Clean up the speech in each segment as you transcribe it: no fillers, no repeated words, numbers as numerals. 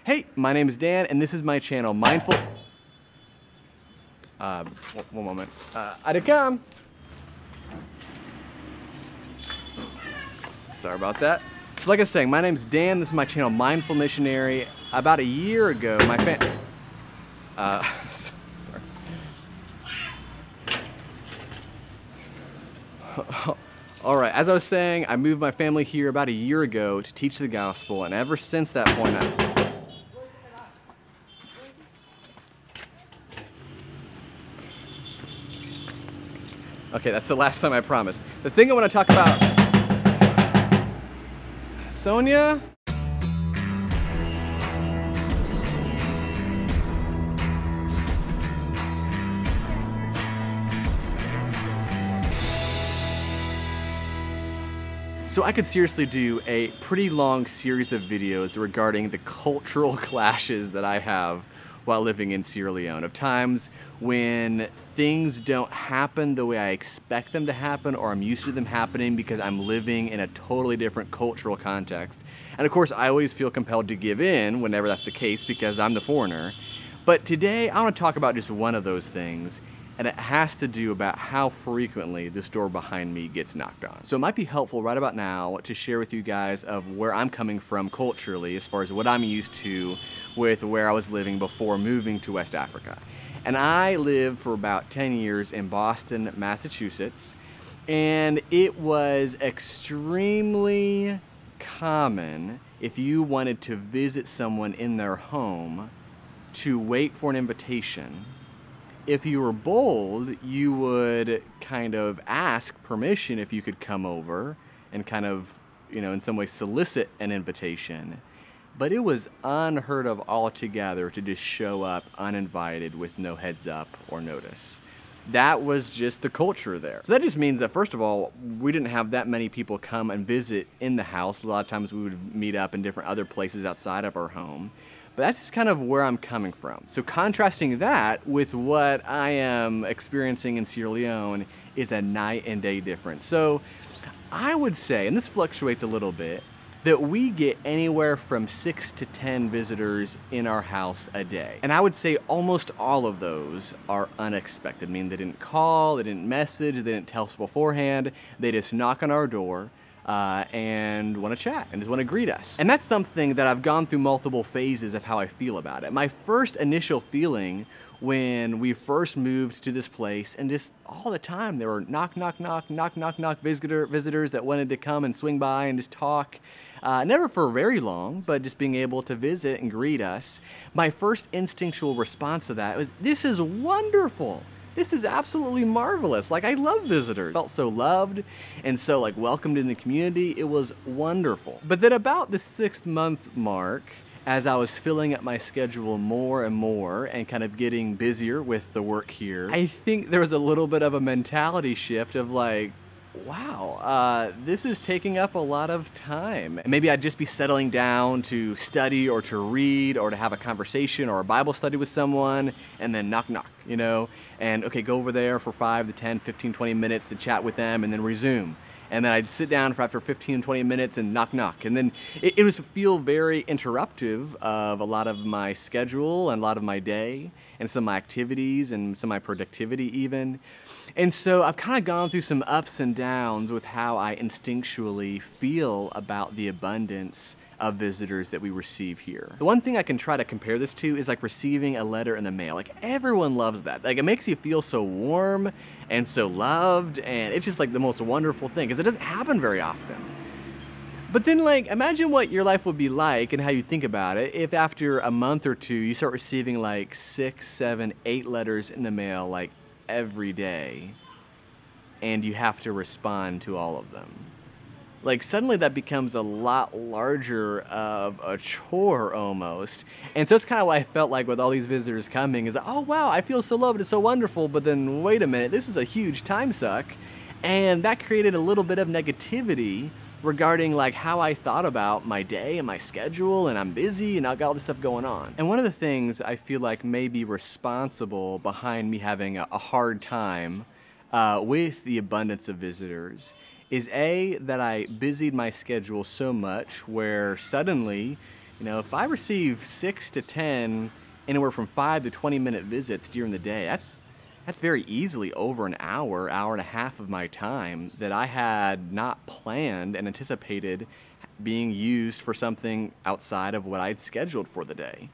Hey, my name is Dan, and this is my channel, Mindful... one moment. I did come. Sorry about that. So like I was saying, my name's Dan, this is my channel, Mindful Missionary. About a year ago, my sorry. All right, as I was saying, I moved my family here about a year ago to teach the gospel, and ever since that point, okay, that's the last time, I promise. The thing I want to talk about... Sonia? So I could seriously do a pretty long series of videos regarding the cultural clashes that I have while living in Sierra Leone, of times when things don't happen the way I expect them to happen, or I'm used to them happening because I'm living in a totally different cultural context. And of course, I always feel compelled to give in whenever that's the case because I'm the foreigner. But today, I want to talk about just one of those things, and it has to do about how frequently this door behind me gets knocked on. So it might be helpful right about now to share with you guys of where I'm coming from culturally, as far as what I'm used to with where I was living before moving to West Africa. And I lived for about 10 years in Boston, Massachusetts, and it was extremely common if you wanted to visit someone in their home to wait for an invitation. If you were bold, you would kind of ask permission if you could come over and kind of, in some way solicit an invitation. But it was unheard of altogether to just show up uninvited with no heads up or notice. That was just the culture there. So that just means that, first of all, we didn't have that many people come and visit in the house. A lot of times we would meet up in different other places outside of our home. But that's just kind of where I'm coming from. So contrasting that with what I am experiencing in Sierra Leone is a night and day difference. So I would say, and this fluctuates a little bit, that we get anywhere from 6 to 10 visitors in our house a day. And I would say almost all of those are unexpected. I mean, they didn't call, they didn't message, they didn't tell us beforehand. They just knock on our door and want to chat and just want to greet us. And that's something that I've gone through multiple phases of how I feel about it. My first initial feeling when we first moved to this place, and just all the time there were knock, knock, knock, knock, knock, knock visitors that wanted to come and swing by and just talk. Never for very long, but just being able to visit and greet us. My first instinctual response to that was, this is wonderful. This is absolutely marvelous. Like, I love visitors. Felt so loved and so welcomed in the community. It was wonderful. But then about the 6th month mark, as I was filling up my schedule more and more and kind of getting busier with the work here, I think there was a little bit of a mentality shift of wow, this is taking up a lot of time. Maybe I'd just be settling down to study or to read or to have a conversation or a Bible study with someone, and then knock, knock, and okay, go over there for 5 to 10, 15, 20 minutes to chat with them and then resume. And then I'd sit down for after 15, 20 minutes and knock, knock. And then it was feel very interruptive of a lot of my schedule and a lot of my day and some of my activities and some of my productivity even. And so I've kind of gone through some ups and downs with how I instinctually feel about the abundance of visitors that we receive here. The one thing I can try to compare this to is receiving a letter in the mail. Everyone loves that. It makes you feel so warm and so loved, and it's just the most wonderful thing because it doesn't happen very often. But then imagine what your life would be like and how you think about it if after a month or two you start receiving 6, 7, 8 letters in the mail every day, and you have to respond to all of them. Suddenly that becomes a lot larger of a chore almost. And so it's kind of what I felt with all these visitors coming is, oh wow, I feel so loved, it's so wonderful, but then wait a minute, this is a huge time suck. And that created a little bit of negativity regarding how I thought about my day and my schedule, and I'm busy and I've got all this stuff going on. And one of the things I feel may be responsible behind me having a hard time with the abundance of visitors is that I busied my schedule so much where suddenly If I receive 6 to 10, anywhere from 5 to 20-minute visits during the day, that's very easily over an hour, hour and a half of my time that I had not planned and anticipated being used for something outside of what I'd scheduled for the day.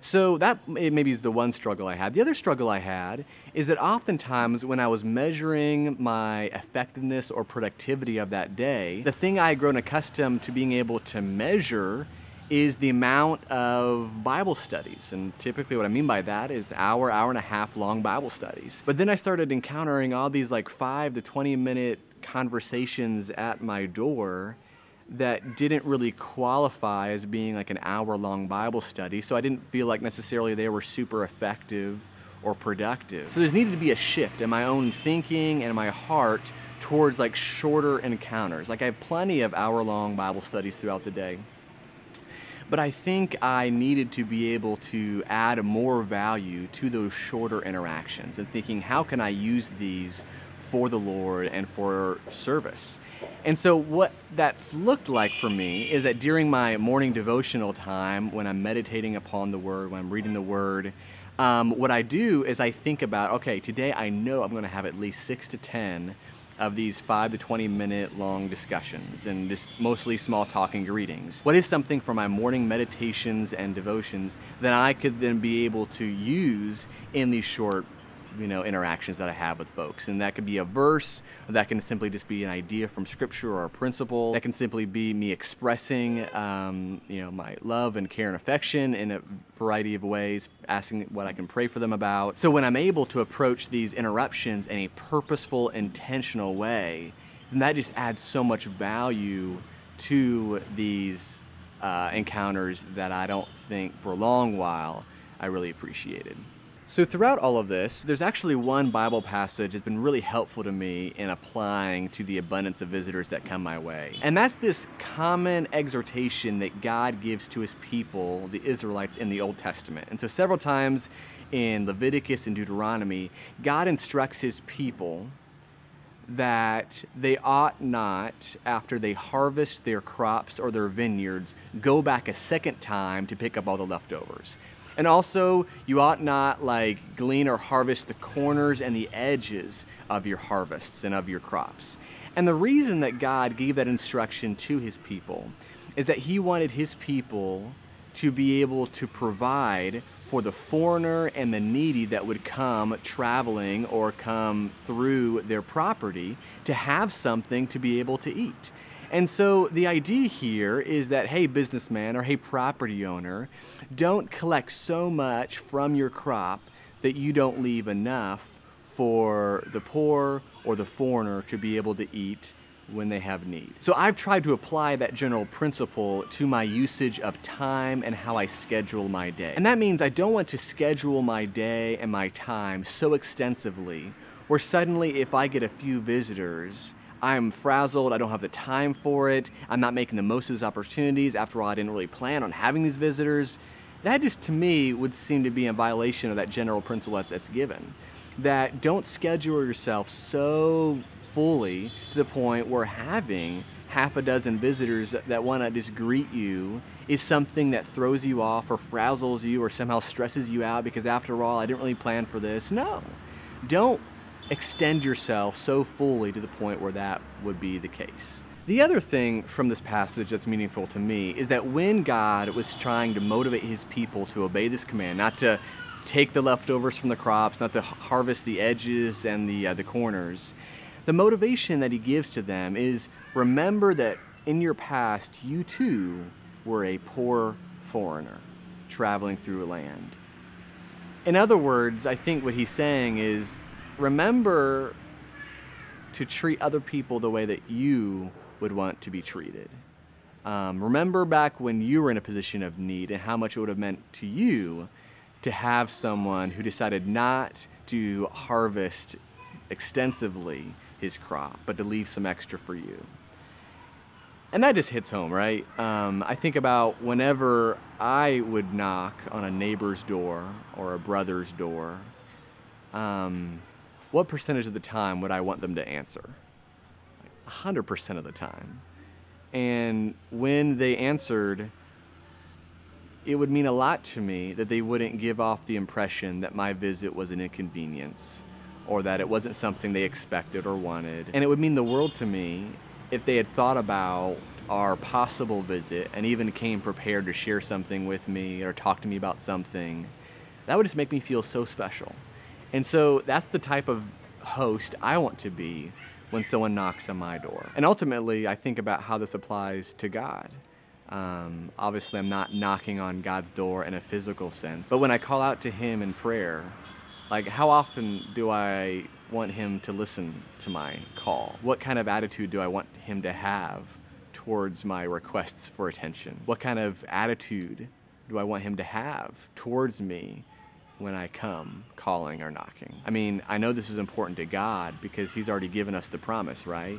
So that maybe is the one struggle I had. The other struggle I had is that oftentimes when I was measuring my effectiveness or productivity of that day, the thing I had grown accustomed to being able to measure is the amount of Bible studies. And typically what I mean by that is hour and a half long Bible studies. But then I started encountering all these like 5 to 20-minute conversations at my door that didn't really qualify as being like an hour-long Bible study, so I didn't feel like necessarily they were super effective or productive. So there's needed to be a shift in my own thinking and my heart towards like shorter encounters. Like I have plenty of hour-long Bible studies throughout the day, but I think I needed to be able to add more value to those shorter interactions and thinking, how can I use these for the Lord and for service? And so what that's looked like for me is that during my morning devotional time, when I'm meditating upon the Word, when I'm reading the Word, what I do is I think about, okay, today I know I'm going to have at least 6 to 10 of these 5 to 20-minute long discussions and just mostly small talk and greetings. What is something for my morning meditations and devotions that I could then be able to use in these short interactions that I have with folks? And that could be a verse, or that can simply just be an idea from scripture or a principle. That can simply be me expressing, my love and care and affection in a variety of ways, asking what I can pray for them about. So when I'm able to approach these interruptions in a purposeful, intentional way, then that just adds so much value to these encounters that I don't think for a long while I really appreciated. So throughout all of this, there's actually one Bible passage that's been really helpful to me in applying to the abundance of visitors that come my way. And that's this common exhortation that God gives to his people, the Israelites, in the Old Testament. And so several times in Leviticus and Deuteronomy, God instructs his people that they ought not, after they harvest their crops or their vineyards, go back a second time to pick up all the leftovers. And also, you ought not glean or harvest the corners and the edges of your harvests and of your crops. And the reason that God gave that instruction to his people is that he wanted his people to be able to provide for the foreigner and the needy that would come traveling or come through their property to have something to be able to eat. And so the idea here is that, hey, businessman or hey, property owner, don't collect so much from your crop that you don't leave enough for the poor or the foreigner to be able to eat when they have need. So I've tried to apply that general principle to my usage of time and how I schedule my day. And that means I don't want to schedule my day and my time so extensively where suddenly if I get a few visitors, I'm frazzled, I don't have the time for it, I'm not making the most of those opportunities. After all, I didn't really plan on having these visitors. That just, to me, would seem to be in violation of that general principle that's given. That don't schedule yourself so fully to the point where having half a dozen visitors that want to just greet you is something that throws you off or frazzles you or somehow stresses you out because after all, I didn't really plan for this. No, don't extend yourself so fully to the point where that would be the case. The other thing from this passage that's meaningful to me is that when God was trying to motivate his people to obey this command, not to take the leftovers from the crops, not to harvest the edges and the corners, the motivation that he gives to them is, remember that in your past you too were a poor foreigner traveling through a land. In other words, I think what he's saying is, remember to treat other people the way that you would want to be treated. Remember back when you were in a position of need and how much it would have meant to you to have someone who decided not to harvest extensively his crop, but to leave some extra for you. And that just hits home, right? I think about whenever I would knock on a neighbor's door or a brother's door, what percentage of the time would I want them to answer? 100% of the time. And when they answered, it would mean a lot to me that they wouldn't give off the impression that my visit was an inconvenience or that it wasn't something they expected or wanted. And it would mean the world to me if they had thought about our possible visit and even came prepared to share something with me or talk to me about something. That would just make me feel so special. And so that's the type of host I want to be when someone knocks on my door. And ultimately, I think about how this applies to God. Obviously, I'm not knocking on God's door in a physical sense, but when I call out to Him in prayer, like, how often do I want Him to listen to my call? What kind of attitude do I want Him to have towards my requests for attention? What kind of attitude do I want Him to have towards me when I come calling or knocking? I mean, I know this is important to God because He's already given us the promise, right?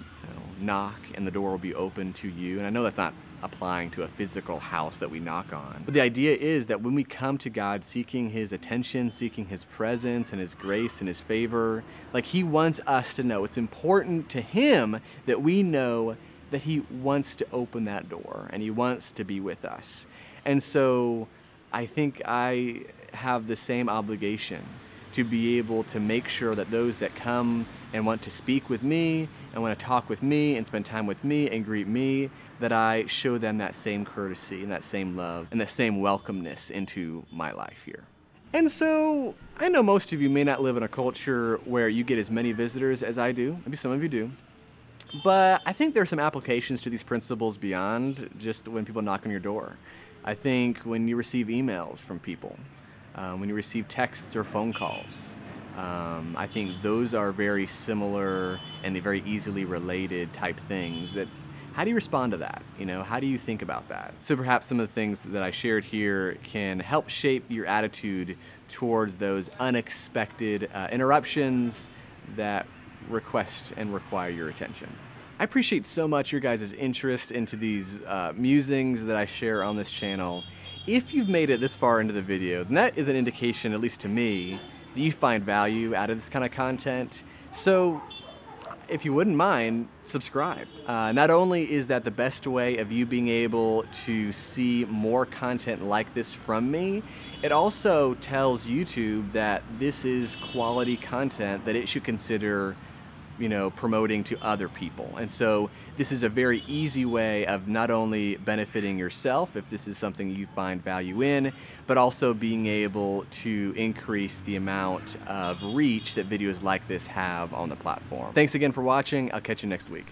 Knock and the door will be open to you. And I know that's not applying to a physical house that we knock on. But the idea is that when we come to God seeking His attention, seeking His presence and His grace and His favor, like, He wants us to know. It's important to Him that we know that He wants to open that door and He wants to be with us. And so I think I have the same obligation to be able to make sure that those that come and want to speak with me and want to talk with me and spend time with me and greet me, that I show them that same courtesy and that same love and that same welcomeness into my life here. And so I know most of you may not live in a culture where you get as many visitors as I do. Maybe some of you do. But I think there are some applications to these principles beyond just when people knock on your door. I think when you receive emails from people, when you receive texts or phone calls, I think those are very similar and they're very easily related type things. That, how do you respond to that? How do you think about that? So perhaps some of the things that I shared here can help shape your attitude towards those unexpected interruptions that request and require your attention. I appreciate so much your guys' interest into these musings that I share on this channel. If you've made it this far into the video, then that is an indication, at least to me, that you find value out of this kind of content. So if you wouldn't mind, subscribe. Not only is that the best way of you being able to see more content like this from me, it also tells YouTube that this is quality content that it should consider promoting to other people. And so this is a very easy way of not only benefiting yourself if this is something you find value in, but also being able to increase the amount of reach that videos like this have on the platform. Thanks again for watching. I'll catch you next week.